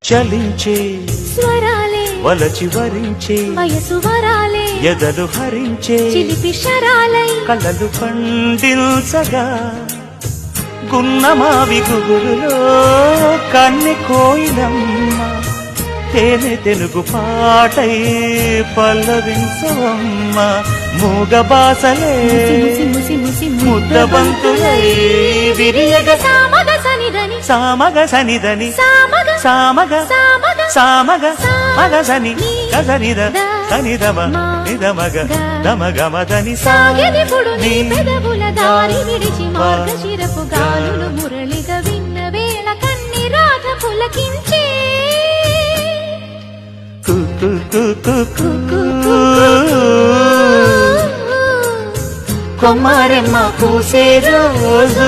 చలించే స్వరాలే వలచి వరించే వయసు వరాలే ఎదలు హరించే చిలిపి శరాలై కలలు పండించగా గున్నమావి గుగురులో కన్నె కోయిలమ్మ తేనె తెలుగు పాటై పల్లవించవమ్మ మూగ బాసలే ముద్ద బంతులై విరియగ సామగ సనిదని సామగ సనిదని సామగ సామగ సామగ సామగ మగ సని గసనిద సనిదమ నిదమగ దమగమదని సాగెదిపుడు నీ పెదవుల దారి విడిచి మార్గశిరపు గాలులు మురళిగా విన్న వేళ కన్ని రాధ పులకించే కొమ్మారెమ్మ పూసే రోజు